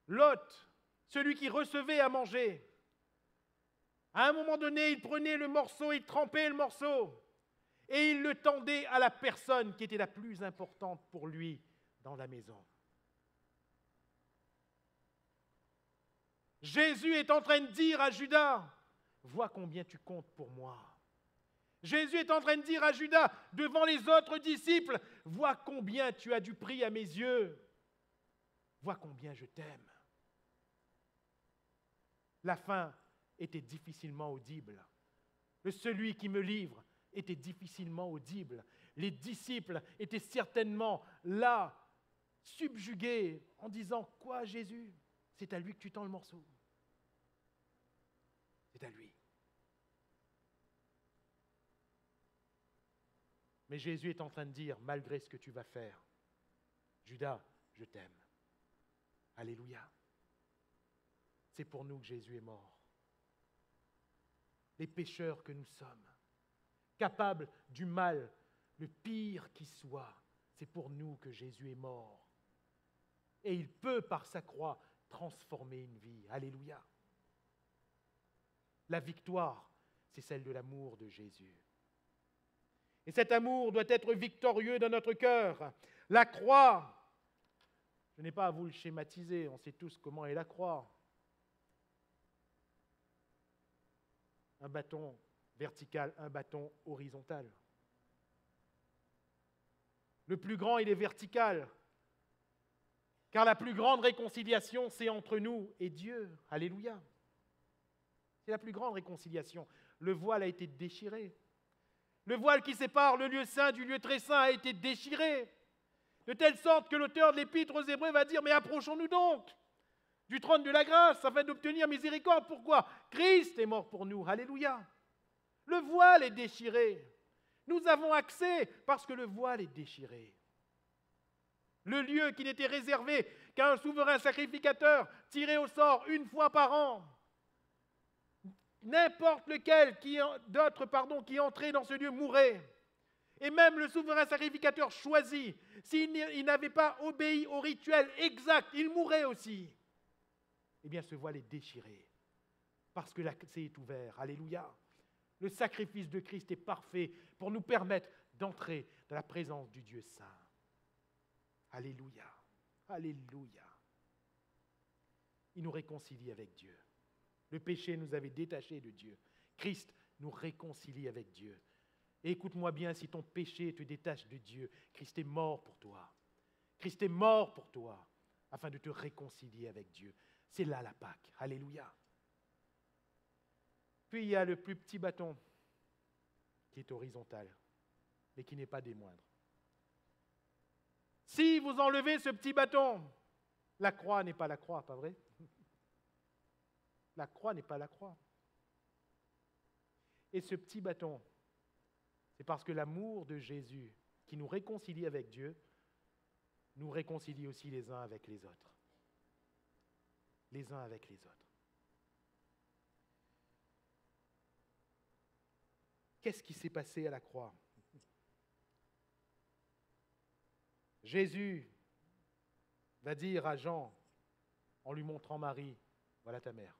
l'hôte, celui qui recevait à manger, à un moment donné, il prenait le morceau, il trempait le morceau, et il le tendait à la personne qui était la plus importante pour lui dans la maison. Jésus est en train de dire à Judas, vois combien tu comptes pour moi. Jésus est en train de dire à Judas, devant les autres disciples, vois combien tu as du prix à mes yeux. Vois combien je t'aime. La fin était difficilement audible. Celui qui me livre était difficilement audible. Les disciples étaient certainement là, subjugués, en disant, quoi Jésus? C'est à lui que tu tends le morceau. C'est à lui. Mais Jésus est en train de dire, malgré ce que tu vas faire, Judas, je t'aime. Alléluia. C'est pour nous que Jésus est mort. Les pécheurs que nous sommes, capables du mal, le pire qui soit, c'est pour nous que Jésus est mort. Et il peut, par sa croix, transformer une vie. Alléluia. La victoire, c'est celle de l'amour de Jésus. Et cet amour doit être victorieux dans notre cœur. La croix, je n'ai pas à vous le schématiser, on sait tous comment est la croix. Un bâton vertical, un bâton horizontal. Le plus grand, il est vertical, car la plus grande réconciliation, c'est entre nous et Dieu. Alléluia. C'est la plus grande réconciliation. Le voile a été déchiré. Le voile qui sépare le lieu saint du lieu très saint a été déchiré, de telle sorte que l'auteur de l'Épître aux Hébreux va dire, mais approchons-nous donc du trône de la grâce afin d'obtenir miséricorde. Pourquoi? Christ est mort pour nous. Alléluia. Le voile est déchiré. Nous avons accès parce que le voile est déchiré. Le lieu qui n'était réservé qu'à un souverain sacrificateur tiré au sort une fois par an. N'importe lequel qui entrait dans ce lieu mourait. Et même le souverain sacrificateur choisi, s'il n'avait pas obéi au rituel exact, il mourrait aussi. Eh bien, ce voile est déchiré parce que l'accès est ouvert. Alléluia. Le sacrifice de Christ est parfait pour nous permettre d'entrer dans la présence du Dieu saint. Alléluia. Alléluia. Il nous réconcilie avec Dieu. Le péché nous avait détachés de Dieu. Christ nous réconcilie avec Dieu. Et écoute-moi bien, si ton péché te détache de Dieu, Christ est mort pour toi. Christ est mort pour toi, afin de te réconcilier avec Dieu. C'est là la Pâque. Alléluia. Puis il y a le plus petit bâton, qui est horizontal, mais qui n'est pas des moindres. Si vous enlevez ce petit bâton, la croix n'est pas la croix, pas vrai? La croix n'est pas la croix. Et ce petit bâton, c'est parce que l'amour de Jésus, qui nous réconcilie avec Dieu, nous réconcilie aussi les uns avec les autres. Les uns avec les autres. Qu'est-ce qui s'est passé à la croix? Jésus va dire à Jean, en lui montrant Marie, voilà ta mère.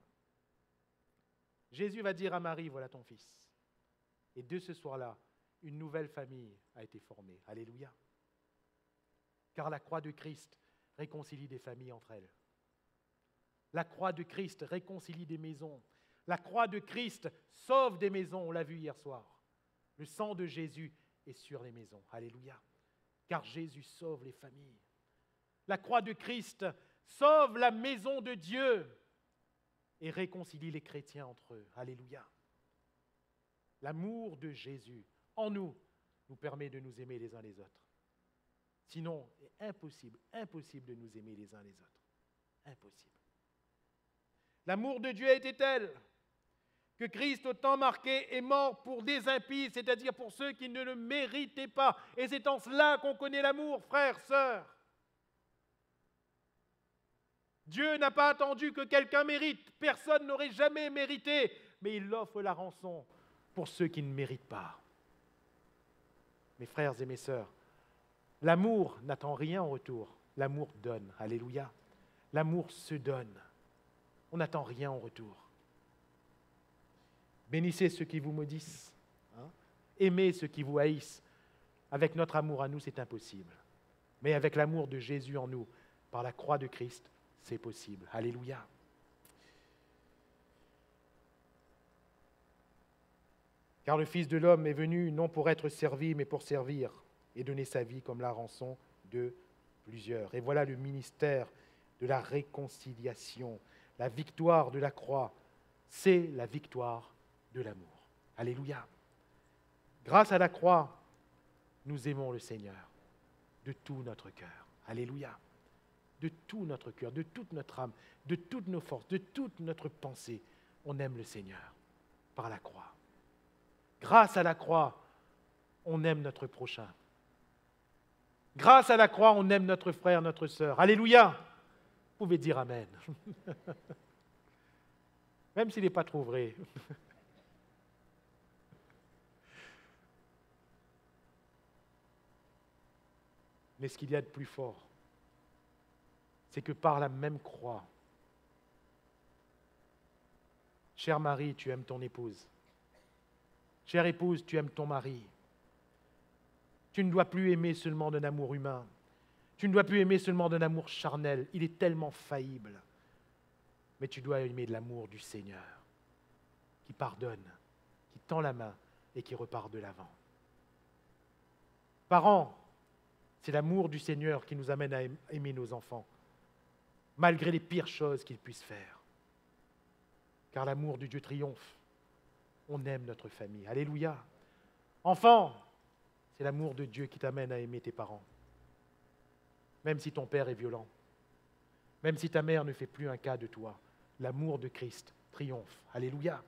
Jésus va dire à Marie, voilà ton fils. Et de ce soir-là, une nouvelle famille a été formée. Alléluia. Car la croix de Christ réconcilie des familles entre elles. La croix de Christ réconcilie des maisons. La croix de Christ sauve des maisons, on l'a vu hier soir. Le sang de Jésus est sur les maisons. Alléluia. Car Jésus sauve les familles. La croix de Christ sauve la maison de Dieu et réconcilie les chrétiens entre eux. Alléluia. L'amour de Jésus en nous nous permet de nous aimer les uns les autres. Sinon, c'est impossible de nous aimer les uns les autres. Impossible. L'amour de Dieu a été tel que Christ, au temps marqué, est mort pour des impies, c'est-à-dire pour ceux qui ne le méritaient pas. Et c'est en cela qu'on connaît l'amour, frères, sœurs. Dieu n'a pas attendu que quelqu'un mérite. Personne n'aurait jamais mérité, mais il offre la rançon pour ceux qui ne méritent pas. Mes frères et mes sœurs, l'amour n'attend rien en retour. L'amour donne. Alléluia. L'amour se donne. On n'attend rien en retour. Bénissez ceux qui vous maudissent. Aimez ceux qui vous haïssent. Avec notre amour à nous, c'est impossible. Mais avec l'amour de Jésus en nous, par la croix de Christ, c'est possible. Alléluia. Car le Fils de l'homme est venu non pour être servi, mais pour servir et donner sa vie comme la rançon de plusieurs. Et voilà le ministère de la réconciliation. La victoire de la croix, c'est la victoire de l'amour. Alléluia. Grâce à la croix, nous aimons le Seigneur de tout notre cœur. Alléluia. De tout notre cœur, de toute notre âme, de toutes nos forces, de toute notre pensée. On aime le Seigneur par la croix. Grâce à la croix, on aime notre prochain. Grâce à la croix, on aime notre frère, notre sœur. Alléluia. Vous pouvez dire Amen. Même s'il n'est pas trop vrai. Mais ce qu'il y a de plus fort, c'est que par la même croix, chère Marie, tu aimes ton épouse. Chère épouse, tu aimes ton mari. Tu ne dois plus aimer seulement d'un amour humain. Tu ne dois plus aimer seulement d'un amour charnel. Il est tellement faillible. Mais tu dois aimer de l'amour du Seigneur, qui pardonne, qui tend la main et qui repart de l'avant. Parents, c'est l'amour du Seigneur qui nous amène à aimer nos enfants, malgré les pires choses qu'ils puissent faire. Car l'amour de Dieu triomphe. On aime notre famille. Alléluia. Enfant, c'est l'amour de Dieu qui t'amène à aimer tes parents. Même si ton père est violent, même si ta mère ne fait plus un cas de toi, l'amour de Christ triomphe. Alléluia.